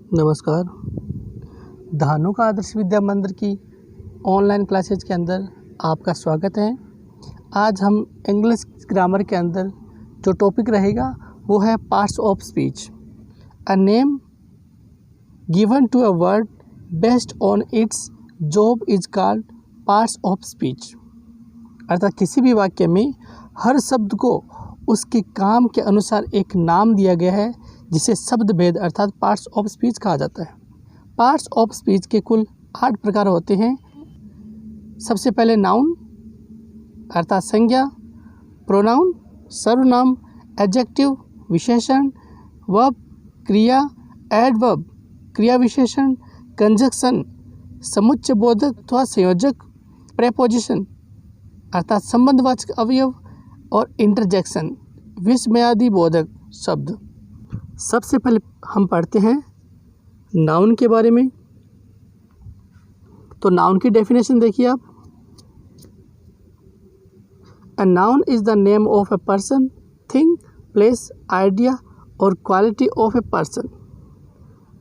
नमस्कार। धानु का आदर्श विद्या मंदिर की ऑनलाइन क्लासेज के अंदर आपका स्वागत है। आज हम इंग्लिश ग्रामर के अंदर जो टॉपिक रहेगा वो है parts of speech. A name given to a word based on its job is called parts of speech. अर्थात किसी भी वाक्य में हर शब्द को उसके काम के अनुसार एक नाम दिया गया है जिसे शब्द भेद अर्थात पार्ट्स ऑफ स्पीच कहा जाता है। पार्ट्स ऑफ स्पीच के कुल 8 प्रकार होते हैं। सबसे पहले नाउन अर्थात संज्ञा, प्रोनाउन सर्वनाम, एडजेक्टिव विशेषण, वर्ब क्रिया, एडवर्ब क्रिया विशेषण, कंजक्शन समुच्चय बोधक अथवा संयोजक, प्रेपोजिशन अर्थात संबंधवाचक अवयव और इंटरजेक्शन विस्मयादि बोधक शब्द। सबसे पहले हम पढ़ते हैं नाउन के बारे में। तो नाउन की डेफिनेशन देखिए आप। A noun is the name of a person, thing, place, idea और क्वालिटी ऑफ ए पर्सन।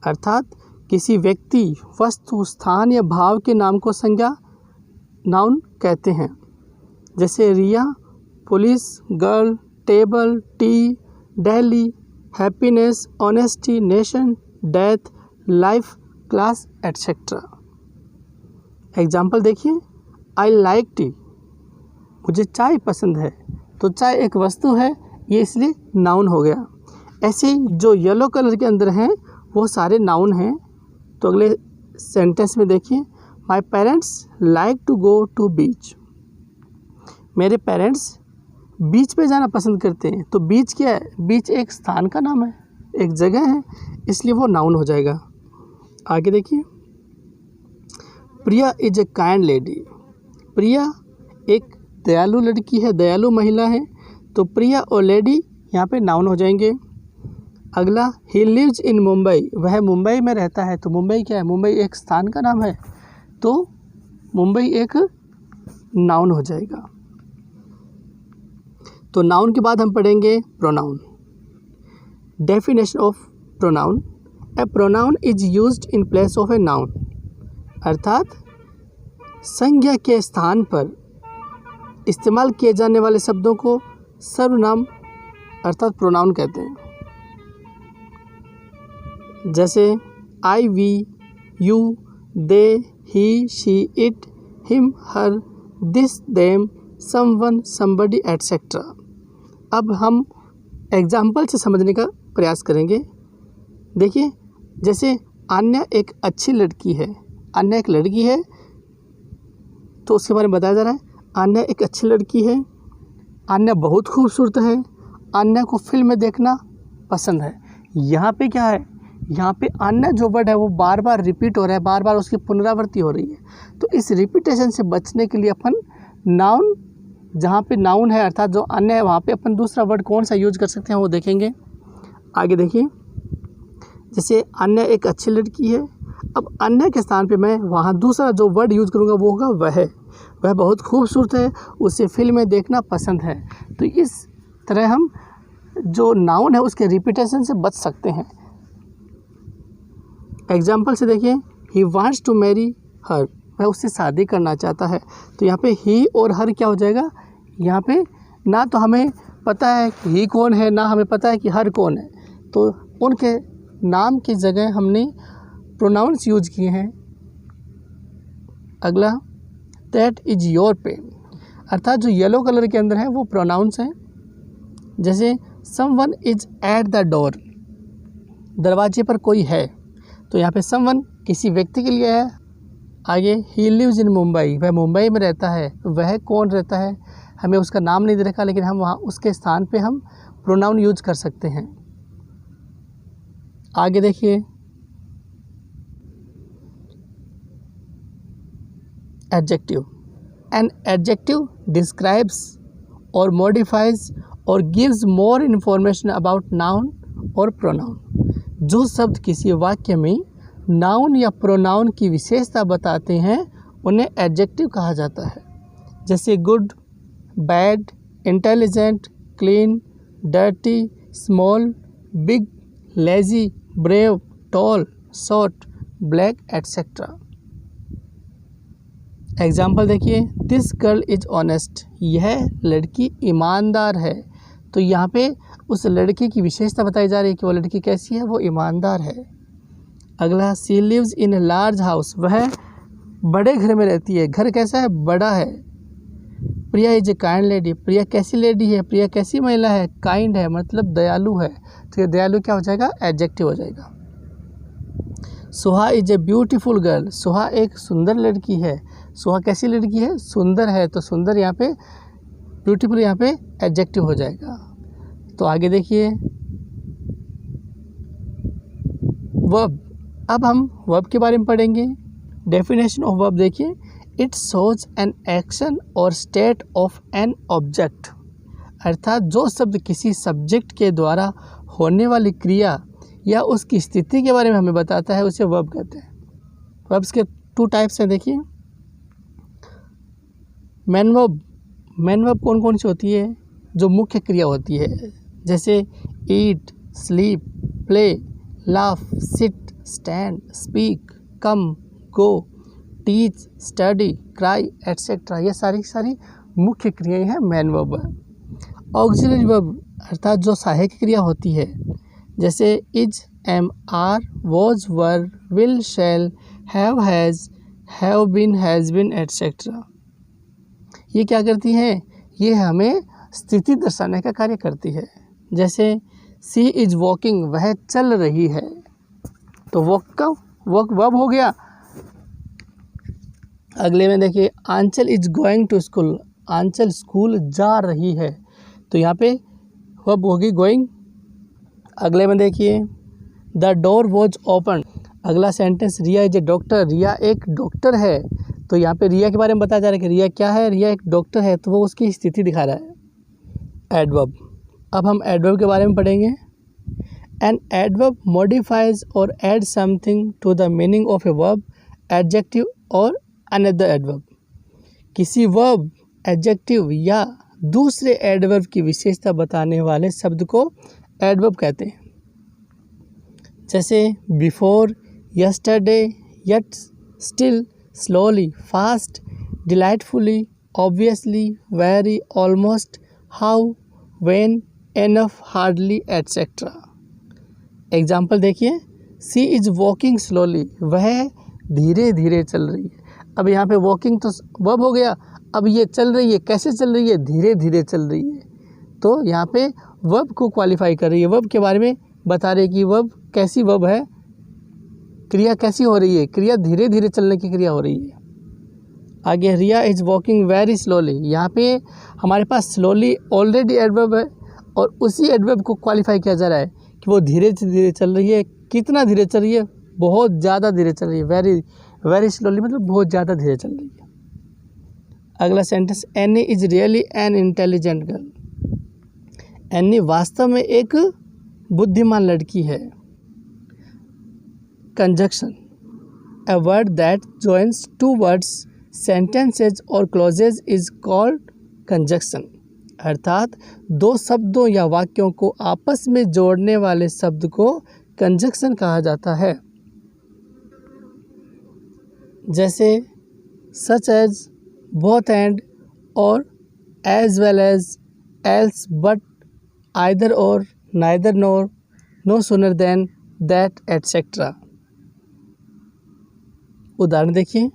अर्थात किसी व्यक्ति, वस्तु, स्थान या भाव के नाम को संज्ञा नाउन कहते हैं। जैसे Riya, police, girl, table, tea, Delhi, happiness, honesty, nation, death, life, class etcetera. Example देखिए। आई लाइक टी, मुझे चाय पसंद है। तो चाय एक वस्तु है, ये इसलिए नाउन हो गया। ऐसे जो येलो कलर के अंदर हैं वो सारे नाउन हैं। तो अगले सेंटेंस में देखिए। My parents like to go to beach. मेरे पेरेंट्स बीच पे जाना पसंद करते हैं। तो बीच क्या है? बीच एक स्थान का नाम है, एक जगह है, इसलिए वो नाउन हो जाएगा। आगे देखिए। प्रिया इज ए काइंड लेडी। प्रिया एक दयालु लड़की है, दयालु महिला है। तो प्रिया और लेडी यहाँ पे नाउन हो जाएंगे। अगला, ही लिव्स इन मुंबई, वह मुंबई में रहता है। तो मुंबई क्या है? मुंबई एक स्थान का नाम है, तो मुंबई एक नाउन हो जाएगा। तो नाउन के बाद हम पढ़ेंगे pronoun. Definition of pronoun. A pronoun is used in place of a noun. अर्थात संज्ञा के स्थान पर इस्तेमाल किए जाने वाले शब्दों को सर्वनाम अर्थात प्रोनाउन कहते हैं। जैसे I, we, you, they, he, she, it, him, her, this, them, someone, somebody etcetera. अब हम एग्जाम्पल से समझने का प्रयास करेंगे। देखिए, जैसे अन्या एक अच्छी लड़की है। अन्या एक लड़की है, तो उसके बारे में बताया जा रहा है। अन्या एक अच्छी लड़की है, अन्या बहुत खूबसूरत है, अन्या को फिल्म में देखना पसंद है। यहाँ पे क्या है? यहाँ पे अन्या जो वर्ड है वो बार बार रिपीट हो रहा है, बार बार उसकी पुनरावृत्ति हो रही है। तो इस रिपीटेशन से बचने के लिए अपन नाउन, जहाँ पे नाउन है अर्थात जो अन्य है वहाँ पे अपन दूसरा वर्ड कौन सा यूज कर सकते हैं वो देखेंगे। आगे देखिए। जैसे अन्य एक अच्छी लड़की है। अब अन्य के स्थान पे मैं वहाँ दूसरा जो वर्ड यूज़ करूँगा वो होगा वह बहुत खूबसूरत है, उसे फिल्म में देखना पसंद है। तो इस तरह हम जो नाउन है उसके रिपीटेशन से बच सकते हैं। एग्जाम्पल से देखिए। He wants to marry her, वह उससे शादी करना चाहता है। तो यहाँ पे ही और हर क्या हो जाएगा? यहाँ पे ना तो हमें पता है कि ही कौन है, ना हमें पता है कि हर कौन है। तो उनके नाम की जगह हमने प्रोनाउंस यूज किए हैं। अगला, दैट इज योर पेन। अर्थात जो येलो कलर के अंदर है वो प्रोनाउंस हैं। जैसे someone is eight the door, दरवाजे पर कोई है। तो यहाँ पे समवन किसी व्यक्ति के लिए है। आगे, ही लिव्स इन मुंबई, वह मुंबई में रहता है। वह कौन रहता है? हमें उसका नाम नहीं दे रखा, लेकिन हम वहाँ उसके स्थान पे हम प्रोनाउन यूज कर सकते हैं। आगे देखिए। एडजेक्टिव। एन एडजेक्टिव डिस्क्राइब्स और मॉडिफाइज और gives more information about noun और प्रोनाउन। जो शब्द किसी वाक्य में नाउन या प्रोनाउन की विशेषता बताते हैं उन्हें एडजेक्टिव कहा जाता है। जैसे good, bad, intelligent, clean, dirty, small, big, lazy, brave, tall, short, black etcetera. Example देखिए, दिस गर्ल इज ऑनेस्ट, यह लड़की ईमानदार है। तो यहाँ पे उस लड़की की विशेषता बताई जा रही है कि वो लड़की कैसी है, वो ईमानदार है। अगला, she lives in a large house, वह बड़े घर में रहती है। घर कैसा है, बड़ा है। प्रिया इज ए काइंड लेडी, प्रिया कैसी लेडी है, प्रिया कैसी महिला है, काइंड है मतलब दयालु है। तो ये दयालु क्या हो जाएगा, एडजेक्टिव हो जाएगा। सुहा इज ए ब्यूटीफुल गर्ल, सुहा एक सुंदर लड़की है। सुहा कैसी लड़की है, सुंदर है। तो सुंदर यहाँ पे, ब्यूटीफुल यहाँ पे एडजेक्टिव हो जाएगा। तो आगे देखिए, वर्ब। अब हम वर्ब के बारे में पढ़ेंगे। डेफिनेशन ऑफ वर्ब देखिए, इट शोज एन एक्शन और स्टेट ऑफ एन ऑब्जेक्ट, अर्थात जो शब्द किसी सब्जेक्ट के द्वारा होने वाली क्रिया या उसकी स्थिति के बारे में हमें बताता है, उसे वर्ब कहते हैं। वर्ब्स के 2 टाइप्स हैं देखिए। मेन वर्ब, मेन वर्ब कौन कौन सी होती है, जो मुख्य क्रिया होती है, जैसे eat, sleep, play, laugh, sit, stand, speak, come, go, teach, study, cry etcetera. ये सारी मुख्य क्रियाएं हैं मेन वर्ब। ऑक्सिलरी वर्ब अर्थात जो सहायक क्रिया होती है, जैसे is, am, are, was, were, will, shall, have, have been etcetera. ये क्या करती हैं, ये हमें स्थिति दर्शाने का कार्य करती है। जैसे सी इज वॉकिंग, वह चल रही है। तो वॉक का वॉक वर्ब हो गया। अगले में देखिए, Anchal is going to school, Anchal school जा रही है। तो यहाँ पे वर्ब होगी गोइंग। अगले में देखिए, द डोर वॉज ओपन। अगला sentence, Riya is a doctor, Riya एक डॉक्टर है। तो यहाँ पे रिया के बारे में बताया जा रहा है कि रिया क्या है, रिया एक डॉक्टर है। तो वो उसकी स्थिति दिखा रहा है। एडवर्ब। अब हम एडवर्ब के बारे में पढ़ेंगे। An adverb modifies or add something to the meaning of a verb, adjective or another adverb. किसी वर्ब, एडजेक्टिव या दूसरे एडवर्ब की विशेषता बताने वाले शब्द को एडवर्ब कहते हैं। जैसे before, yesterday, yet, still, slowly, fast, delightfully, obviously, very, almost, how, when, enough, hardly etcetera. Example देखिए, सी इज वॉकिंग स्लोली, वह धीरे धीरे चल रही है। अब यहाँ पे वॉकिंग तो वर्ब हो गया, अब ये चल रही है, कैसे चल रही है, धीरे धीरे चल रही है। तो यहाँ पे वर्ब को क्वालिफाई कर रही है, वर्ब के बारे में बता रही है कि वर्ब कैसी वर्ब है, क्रिया कैसी हो रही है, क्रिया धीरे धीरे चलने की क्रिया हो रही है। आगे, रिया इज वॉकिंग वेरी स्लोली, यहाँ पे हमारे पास स्लोली ऑलरेडी एडवर्ब है और उसी एडवर्ब को क्वालिफाई किया जा रहा है कि वो धीरे धीरे चल रही है। कितना धीरे चल रही है, बहुत ज़्यादा धीरे चल रही है। वेरी स्लोली मतलब बहुत ज़्यादा धीरे चल रही है। अगला sentence, any is really an intelligent girl, any वास्तव में एक बुद्धिमान लड़की है। Conjunction, a word that joins 2 words, sentences और क्लॉजेज इज कॉल्ड कंजक्शन, अर्थात 2 शब्दों या वाक्यों को आपस में जोड़ने वाले शब्द को कंजक्शन कहा जाता है। जैसे सच एज, बोथ एंड, और as well as, else, but, either or, neither nor, no sooner than, that etcetera. उदाहरण देखिए,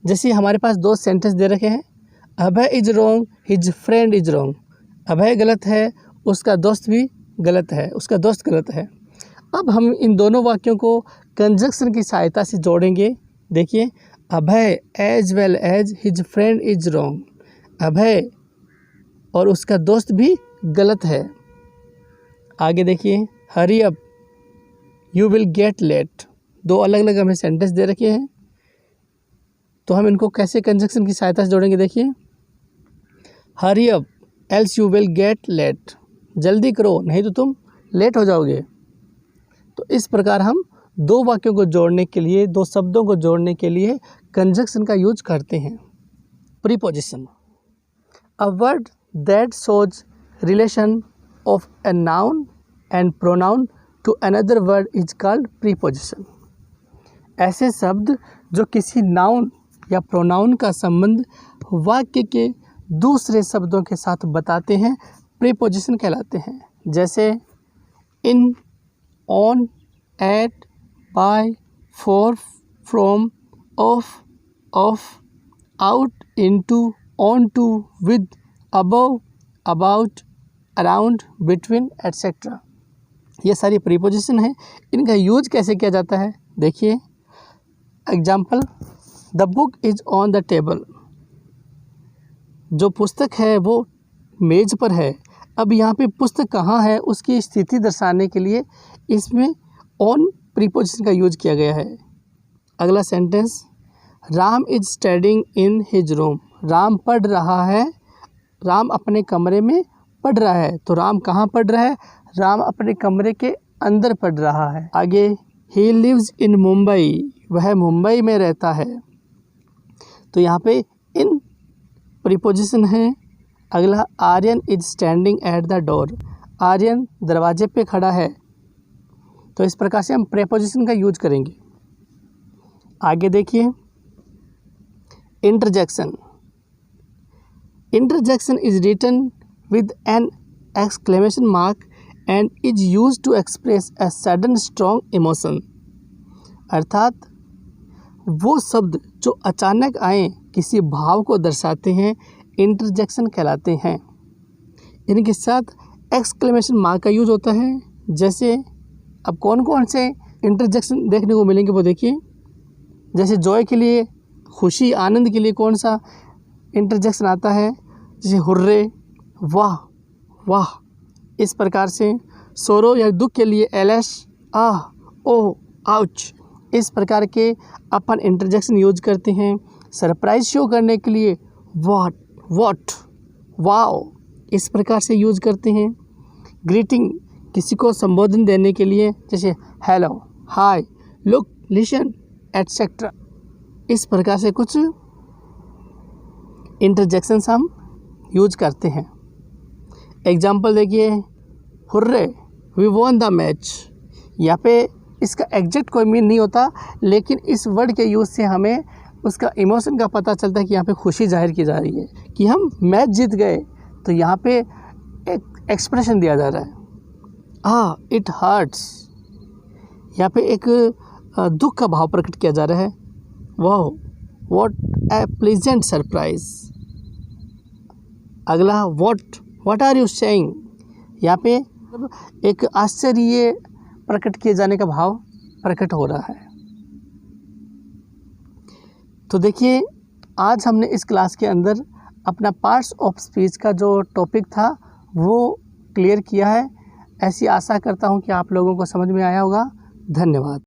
जैसे हमारे पास 2 सेंटेंस दे रखे हैं। Abhay is wrong, his friend is wrong. Abhay गलत है, उसका दोस्त भी गलत है, उसका दोस्त गलत है। अब हम इन दोनों वाक्यों को कंजक्शन की सहायता से जोड़ेंगे। देखिए, Abhay as well as his friend is wrong, Abhay और उसका दोस्त भी गलत है। आगे देखिए, hurry up, you will get late. 2 अलग अलग हमें सेंटेंस दे रखे हैं, तो हम इनको कैसे कंजक्शन की सहायता से जोड़ेंगे। देखिए, hurry up else you will get late, जल्दी करो नहीं तो तुम लेट हो जाओगे। तो इस प्रकार हम 2 वाक्यों को जोड़ने के लिए, 2 शब्दों को जोड़ने के लिए कंजक्शन का यूज करते हैं। Preposition, a word that shows relation of a noun and pronoun to another word is called preposition. ऐसे शब्द जो किसी नाउन या प्रोनाउन का संबंध वाक्य के दूसरे शब्दों के साथ बताते हैं प्रीपोजिशन कहलाते हैं। जैसे in, on, at, by, for, from, of, out, into, onto, with, above, about, around, between, etcetera. ये सारी प्रीपोजिशन है। इनका यूज कैसे किया जाता है देखिए। Example, the book is on the table. जो पुस्तक है वो मेज पर है। अब यहाँ पे पुस्तक कहाँ है उसकी स्थिति दर्शाने के लिए इसमें ऑन प्रीपोजिशन का यूज किया गया है। अगला sentence, Ram is studying in his room. Ram पढ़ रहा है, राम अपने कमरे में पढ़ रहा है। तो राम कहाँ पढ़ रहा है? राम अपने कमरे के अंदर पढ़ रहा है। आगे, ही लिव्स इन मुंबई। वह मुंबई में रहता है। तो यहाँ पे इन प्रीपोजिशन है। अगला, Aryan is standing at the door. Aryan दरवाजे पे खड़ा है। तो इस प्रकार से हम प्रीपोजिशन का यूज करेंगे। आगे देखिए, interjection. Interjection is written with an exclamation mark and is used to express a sudden strong emotion. अर्थात वो शब्द जो अचानक आए किसी भाव को दर्शाते हैं इंटरजेक्शन कहलाते हैं। इनके साथ एक्सक्लेमेशन मार्क का यूज होता है। जैसे अब कौन कौन से इंटरजेक्शन देखने को मिलेंगे वो देखिए। जैसे जॉय के लिए, खुशी आनंद के लिए कौन सा इंटरजेक्शन आता है? जैसे हुर्रे, वाह वाह। इस प्रकार से सोरो या दुख के लिए एलएस, आह, ओह, आउच। इस प्रकार के अपन इंटरजेक्शन यूज करते हैं। सरप्राइज शो करने के लिए व्हाट, वाओ, इस प्रकार से यूज करते हैं। ग्रीटिंग, किसी को संबोधन देने के लिए, जैसे हेलो, हाय, लुक, लिसन, एटसेट्रा। इस प्रकार से कुछ इंटरजेक्शंस हम यूज करते हैं। एग्जाम्पल देखिए, hurray, we won the match. यहाँ पे इसका एग्जैक्ट कोई मीन नहीं होता, लेकिन इस वर्ड के यूज़ से हमें उसका इमोशन का पता चलता है कि यहाँ पे खुशी जाहिर की जा रही है कि हम मैच जीत गए। तो यहाँ पे एक एक्सप्रेशन दिया जा रहा है, इट हर्ट्स। यहाँ पे एक दुख का भाव प्रकट किया जा रहा है। वाह, व्हाट ए प्लेजेंट सरप्राइज। अगला, व्हाट आर यू सेइंग। यहाँ पे एक आश्चर्य प्रकट किए जाने का भाव प्रकट हो रहा है। तो देखिए, आज हमने इस क्लास के अंदर अपना पार्ट्स ऑफ स्पीच का जो टॉपिक था वो क्लियर किया है। ऐसी आशा करता हूँ कि आप लोगों को समझ में आया होगा। धन्यवाद।